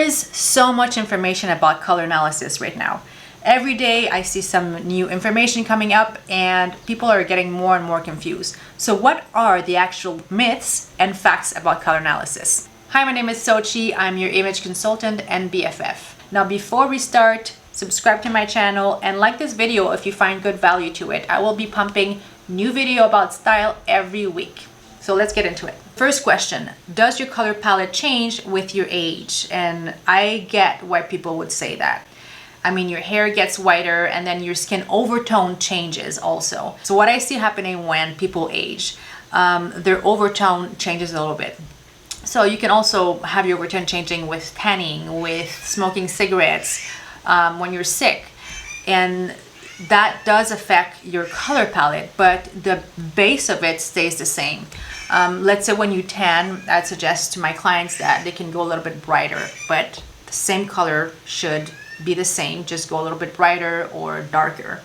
is so much information about color analysis right now. Every day I see some new information coming up and people are getting more and more confused. So what are the actual myths and facts about color analysis? Hi, my name is Xochil. I'm your image consultant and BFF. Now before we start, subscribe to my channel and like this video if you find good value to it. I will be pumping new video about style every week. So let's get into it. First question, does your color palette change with your age? And I get why people would say that. I mean, your hair gets whiter and then your skin overtone changes also. So what I see happening when people age, their overtone changes a little bit. So you can also have your overtone changing with tanning, with smoking cigarettes, when you're sick. And that does affect your color palette, but the base of it stays the same. Let's say when you tan, I'd suggest to my clients that they can go a little bit brighter, but the same color should be the same, just go a little bit brighter or darker.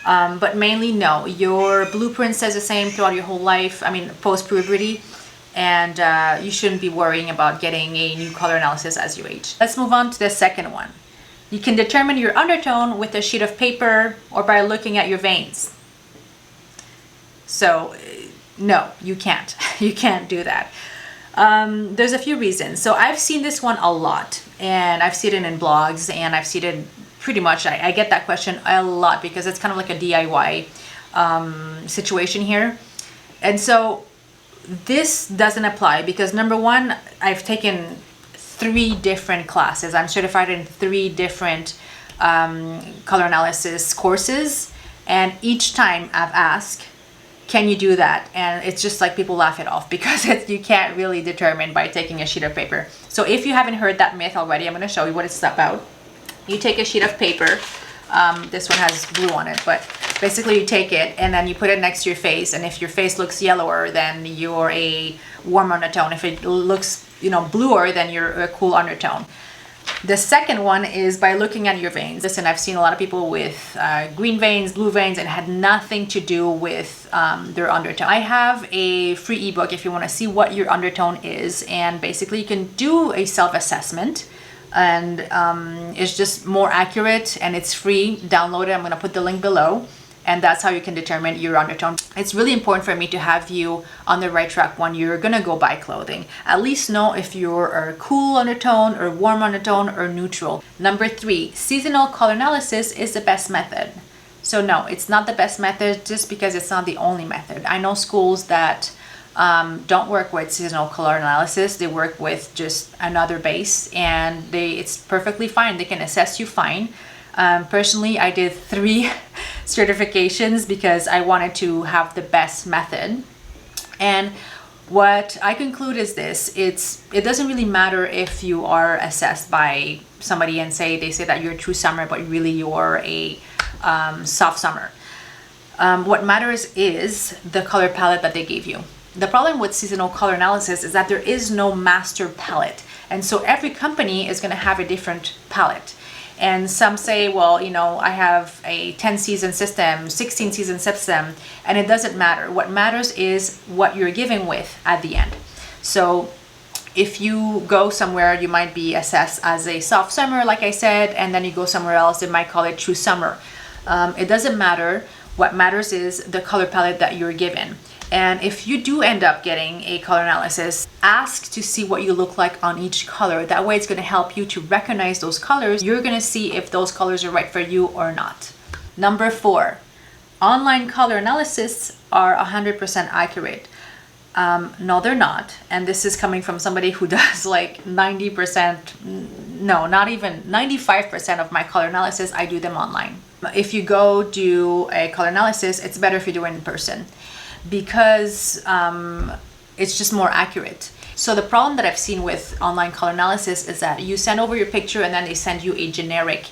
But mainly no, your blueprint stays the same throughout your whole life, I mean post-puberty, and you shouldn't be worrying about getting a new color analysis as you age. Let's move on to the second one. You can determine your undertone with a sheet of paper or by looking at your veins. So no, you can't. You can't do that. There's a few reasons. So I've seen this one a lot, and I've seen it in blogs, and I've seen it pretty much. I get that question a lot because it's kind of like a DIY situation here. And so this doesn't apply because number one, I've taken 3 different classes. I'm certified in 3 different color analysis courses, and each time I've asked, can you do that? And it's just like people laugh it off because you can't really determine by taking a sheet of paper. So if you haven't heard that myth already, I'm going to show you what it's about. You take a sheet of paper. This one has blue on it, but basically you take it and then you put it next to your face. And if your face looks yellower, then you're a warm undertone. If it looks, bluer, then you're a cool undertone. The second one is by looking at your veins. Listen, I've seen a lot of people with green veins, blue veins, and it had nothing to do with their undertone. I have a free ebook if you want to see what your undertone is, and basically you can do a self-assessment, and it's just more accurate and it's free. Download it. I'm going to put the link below. And that's how you can determine your undertone. It's really important for me to have you on the right track when you're gonna go buy clothing. At least know if you're a cool undertone or warm undertone or neutral. Number 3, seasonal color analysis is the best method. So no, it's not the best method just because it's not the only method. I know schools that don't work with seasonal color analysis. They work with just another base, and it's perfectly fine. They can assess you fine. Personally, I did 3 certifications because I wanted to have the best method. And what I conclude is this: it doesn't really matter if you are assessed by somebody and they say that you're a true summer, but really you're a soft summer. What matters is the color palette that they gave you. The problem with seasonal color analysis is that there is no master palette, and so every company is going to have a different palette. And some say, well, I have a 10 season system, 16 season system, and it doesn't matter. What matters is what you're giving with at the end. So if you go somewhere, you might be assessed as a soft summer, like I said, and then you go somewhere else, they might call it true summer. It doesn't matter. What matters is the color palette that you're given. And if you do end up getting a color analysis, ask to see what you look like on each color. That way it's going to help you to recognize those colors. You're going to see if those colors are right for you or not. Number 4, online color analysis are 100% accurate. No, they're not. And this is coming from somebody who does like 90%, no, not even 95% of my color analysis, I do them online. If you go do a color analysis, it's better if you do it in person, because it's just more accurate. So the problem that I've seen with online color analysis is that you send over your picture and then they send you a generic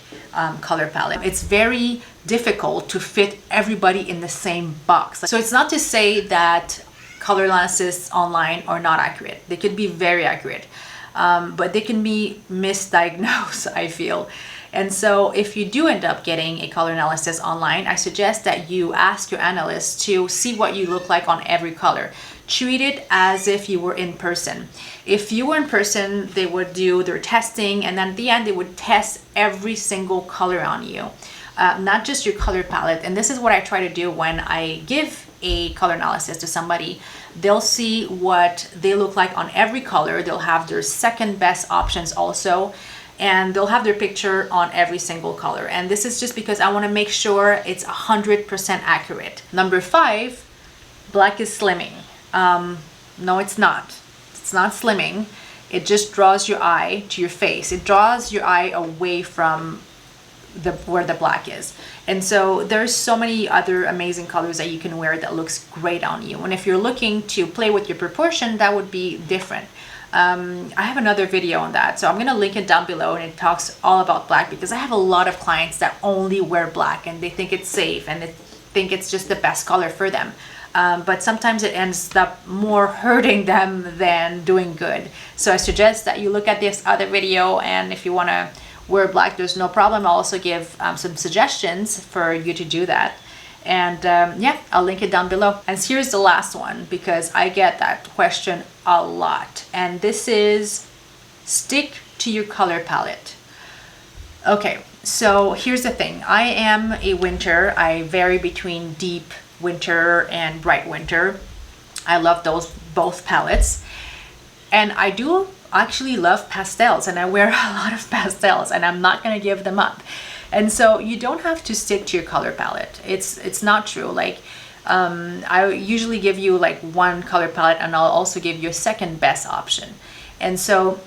color palette. It's very difficult to fit everybody in the same box. So it's not to say that color analysis online are not accurate. They could be very accurate, but they can be misdiagnosed, I feel. And so if you do end up getting a color analysis online, I suggest that you ask your analyst to see what you look like on every color. treat it as if you were in person. If you were in person, they would do their testing, and then at the end they would test every single color on you, not just your color palette. And this is what I try to do when I give a color analysis to somebody. They'll see what they look like on every color. They'll have their second best options also, and they'll have their picture on every single color. And this is just because I want to make sure it's 100% accurate. Number 5, black is slimming. No, it's not. It's not slimming. It just draws your eye to your face. It draws your eye away from where the black is. And so there's so many other amazing colors that you can wear that looks great on you. And if you're looking to play with your proportion, that would be different. I have another video on that, so I'm gonna link it down below, and it talks all about black, because I have a lot of clients that only wear black and they think it's safe and they think it's just the best color for them. But sometimes it ends up more hurting them than doing good. So I suggest that you look at this other video, and if you want to wear black, there's no problem. I'll also give some suggestions for you to do that. And yeah, I'll link it down below. And here's the last one, because I get that question a lot. And this is, stick to your color palette. Okay, so here's the thing. I am a winter. I vary between deep winter and bright winter. I love those both palettes. And I do actually love pastels, and I wear a lot of pastels, and I'm not gonna give them up. And so you don't have to stick to your color palette. It's not true. Like I usually give you like one color palette, and I'll also give you a second best option. And so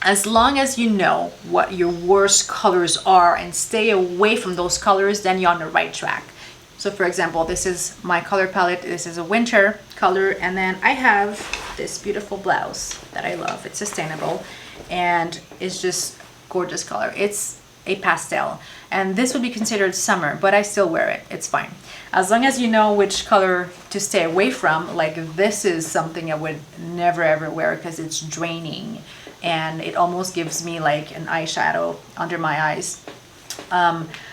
as long as you know what your worst colors are and stay away from those colors, then you're on the right track. So for example, this is my color palette. This is a winter color, and then I have this beautiful blouse that I love. It's sustainable and it's just gorgeous color. It's a pastel, and this would be considered summer, but I still wear it. It's fine. As long as you know which color to stay away from. Like this is something I would never ever wear because it's draining and it almost gives me like an eyeshadow under my eyes.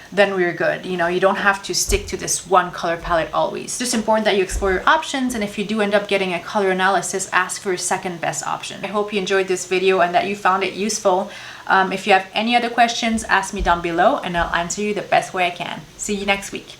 Then we're good. You know, you don't have to stick to this one color palette always. It's just important that you explore your options, and if you do end up getting a color analysis, ask for your second best option. I hope you enjoyed this video and that you found it useful. If you have any other questions, ask me down below and I'll answer you the best way I can. See you next week.